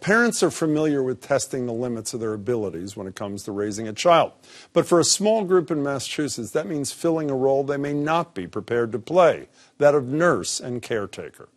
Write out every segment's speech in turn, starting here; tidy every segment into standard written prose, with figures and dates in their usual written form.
Parents are familiar with testing the limits of their abilities when it comes to raising a child. But for a small group in Massachusetts, that means filling a role they may not be prepared to play, that of nurse and caretaker.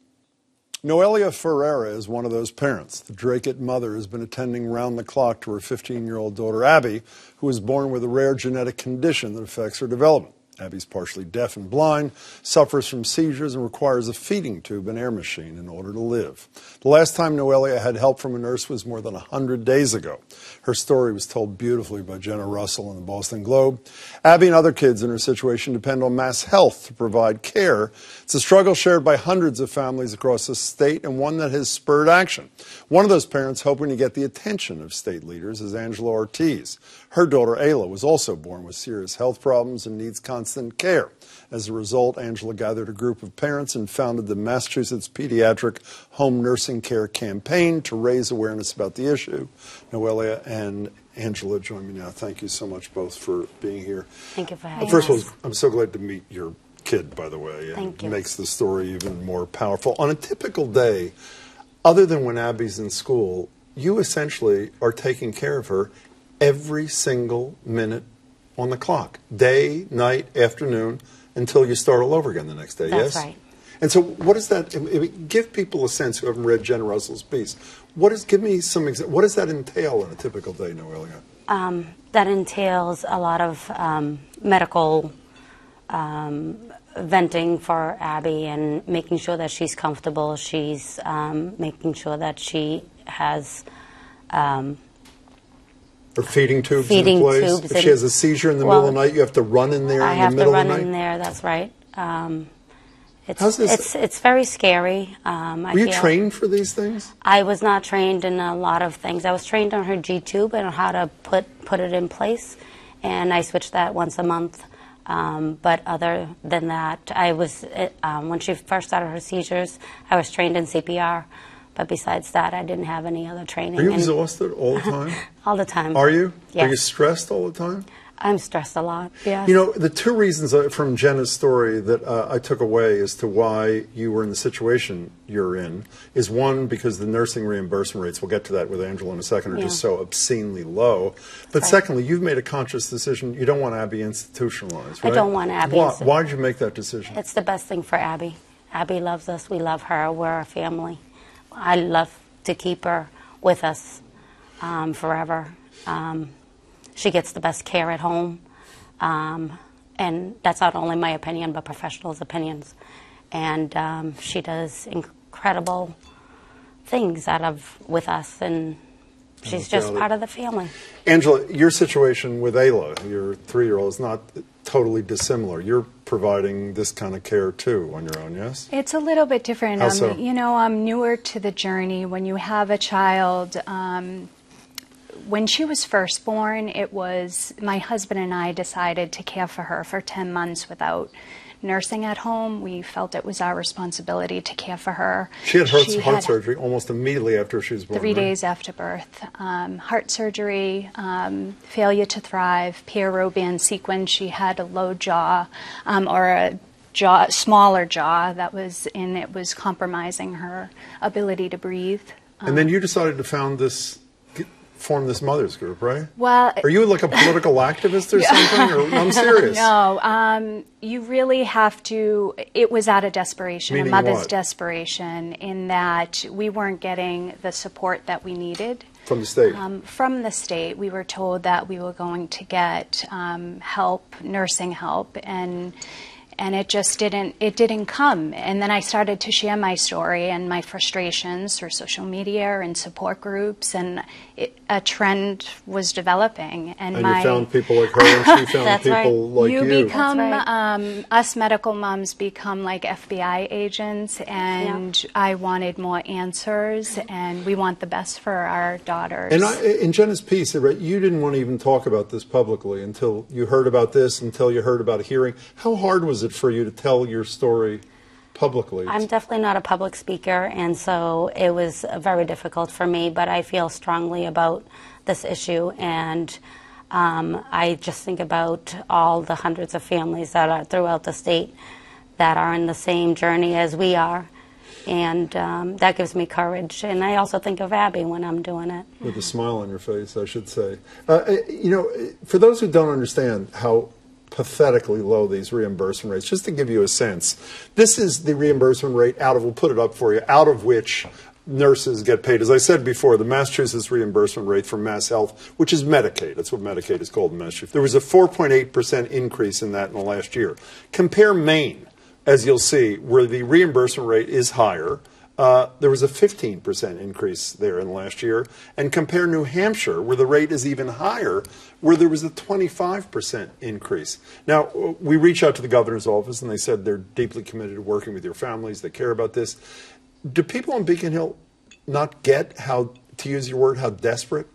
Noelia Ferreira is one of those parents. The Dracut mother has been attending round the clock to her 15-year-old daughter, Abby, who was born with a rare genetic condition that affects her development. Abby's partially deaf and blind, suffers from seizures, and requires a feeding tube and air machine in order to live. The last time Noelia had help from a nurse was more than 100 days ago. Her story was told beautifully by Jenna Russell in the Boston Globe. Abby and other kids in her situation depend on Mass Health to provide care. It's a struggle shared by hundreds of families across the state and one that has spurred action. One of those parents hoping to get the attention of state leaders is Angela Ortiz. Her daughter, Ayla, was also born with serious health problems and needs constant care. As a result, Angela gathered a group of parents and founded the Massachusetts Pediatric Home Nursing Care Campaign to raise awareness about the issue. Noelia and Angela join me now. Thank you so much both for being here. Thank you for having us. First of all, I'm so glad to meet your kid, by the way. Thank you. It makes the story even more powerful. On a typical day, other than when Abby's in school, you essentially are taking care of her every single minute on the clock, day, night, afternoon, until you start all over again the next day, yes? That's right. And so what is that, give people a sense who haven't read Jenna Russell's piece, give me some, what does that entail in a typical day, Noelia? That entails a lot of medical venting for Abby and making sure that she's comfortable. She's making sure that she has or feeding tubes in place. If she has a seizure in the middle of the night, you have to run in there in the middle of the night? I have to run in there, that's right. It's very scary. Were you trained for these things? I was not trained in a lot of things. I was trained on her G-tube and how to put it in place, and I switched that once a month. But other than that, when she first started her seizures, I was trained in CPR. But besides that, I didn't have any other training. Are you exhausted all the time? All the time. Are you? Yes. Are you stressed all the time? I'm stressed a lot, yes. You know, the two reasons from Jenna's story that I took away as to why you were in the situation you're in is, one, because the nursing reimbursement rates, we'll get to that with Angela in a second, are just so obscenely low. But secondly, you've made a conscious decision. You don't want Abby institutionalized, right? I don't want Abby institutionalized. Why did you make that decision? It's the best thing for Abby. Abby loves us. We love her. We're a family. I love to keep her with us forever. She gets the best care at home, and that's not only my opinion, but professionals' opinions. And she does incredible things with us, and she's just part of the family. Angela, your situation with Ayla, your 3-year-old, is not totally dissimilar. You're providing this kind of care too on your own, yes? It's a little bit different. How so? You know, I'm newer to the journey. When you have a child, when she was first born, it was my husband and I decided to care for her for 10 months without nursing at home. We felt it was our responsibility to care for her. She had heart surgery almost immediately after she was born, 3 days after birth. Heart surgery, failure to thrive, Pierrot band sequence. She had a low jaw, or a smaller jaw that was it was compromising her ability to breathe. And then you decided to form this mothers group, right? Well, are you like a political activist or something? Or, I'm serious. No, you really have to. It was out of desperation, Meaning a mother's what? desperation, in that we weren't getting the support that we needed. From the state? From the state. We were told that we were going to get help, nursing help, and it just didn't come. And then I started to share my story and my frustrations through social media and support groups, and a trend was developing. And you found people like her, and she found people like you. You become, us medical moms become like FBI agents, and I wanted more answers, and we want the best for our daughters. And in Jenna's piece, you didn't want to even talk about this publicly until you heard about this, until you heard about a hearing. How hard was it for you to tell your story publicly? I'm definitely not a public speaker, and so it was very difficult for me, but I feel strongly about this issue, and I just think about all the hundreds of families that are throughout the state that are in the same journey as we are, And that gives me courage. And I also think of Abby when I'm doing it. With a smile on your face, I should say. You know, for those who don't understand how pathetically low these reimbursement rates, just to give you a sense, this is the reimbursement rate out of, we'll put it up for you, out of which nurses get paid. As I said before, the Massachusetts reimbursement rate for Mass Health, which is Medicaid, that's what Medicaid is called in Massachusetts, there was a 4.8% increase in that in the last year. Compare Maine, as you'll see, where the reimbursement rate is higher. There was a 15% increase there in the last year. And compare New Hampshire, where the rate is even higher, where there was a 25% increase. Now, we reached out to the governor's office, and they said they're deeply committed to working with your families. They care about this. Do people in Beacon Hill not get how, to use your word, how desperate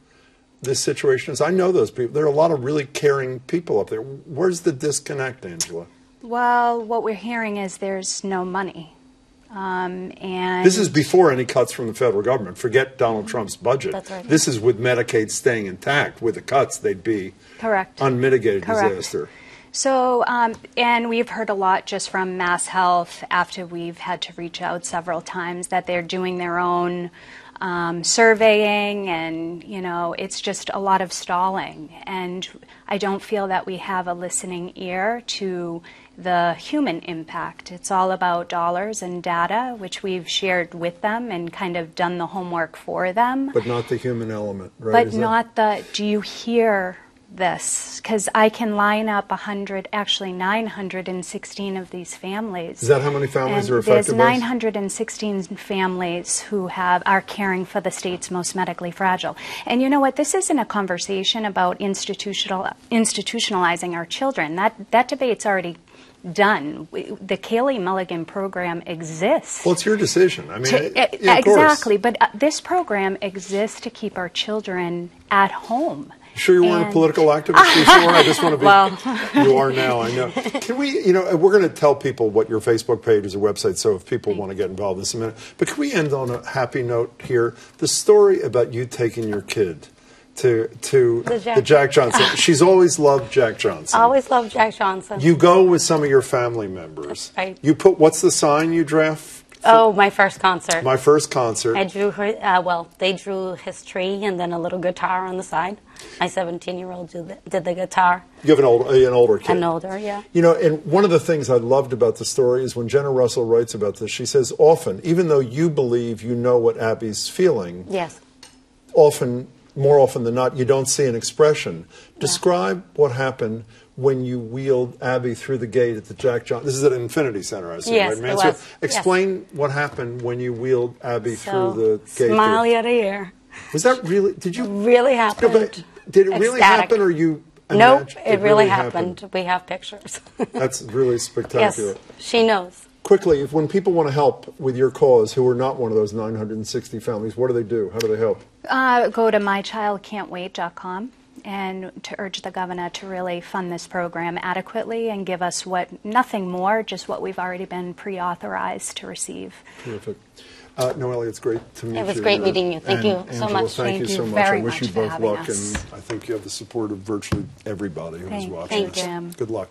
this situation is? I know those people. There are a lot of really caring people up there. Where's the disconnect, Angela? Well, what we're hearing is there's no money. And this is before any cuts from the federal government. Forget Donald Trump's budget. That's right. This is with Medicaid staying intact. With the cuts, they'd be correct. Unmitigated Correct. Disaster. So, and we've heard a lot just from Mass Health after we've had to reach out several times that they're doing their own surveying, and, you know, it's just a lot of stalling. And I don't feel that we have a listening ear to the human impact. It's all about dollars and data, which we've shared with them and kind of done the homework for them. But not the human element, right? But not the, do you hear this? Because I can line up 916 of these families. Is that how many families and are affected by There's 916 families who are caring for the state's most medically fragile. And you know what? This isn't a conversation about institutionalizing our children. That debate's already done. The Kaylee Mulligan program exists. Well, it's your decision. I mean, exactly. But this program exists to keep our children at home. Sure you weren't a political activist before? I just want to be. Well. You are now, I know. Can we, you know, we're going to tell people what your Facebook page is, or website, so if people want to get involved in this in a minute. But can we end on a happy note here? The story about you taking your kid to the Jack Johnson. She's always loved Jack Johnson. Always loved Jack Johnson. You go with some of your family members. Right. You put, what's the sign you draft? Oh, my first concert. My first concert. I drew her, they drew his tree and then a little guitar on the side. My 17-year-old did the guitar. You have an older kid. An older, yeah. You know, and one of the things I loved about the story is when Jenna Russell writes about this, she says often, even though you believe you know what Abby's feeling, Yes. more often than not, you don't see an expression. Describe what happened when you wheeled Abby through the gate at the Jack Johnson. This is at Infinity Center, I assume, yes, right, man? It was. So explain what happened when you wheeled Abby through the gate. Smile ear to ear. Was that really? Did you really happened? No, but did it really happen, or you? Nope, it really happened. We have pictures. That's really spectacular. Yes, she knows. Quickly, when people want to help with your cause, who are not one of those 960 families, what do they do? How do they help? Go to mychildcan'twait.com and to urge the governor to really fund this program adequately and give us nothing more, just what we've already been pre-authorized to receive. Terrific. Noelle, it's great to meet you. It was great meeting you. Thank you so much. Thank you so much. Very I wish much you for both having luck, us. and I think you have the support of virtually everybody who's watching Thank you. this. Good luck.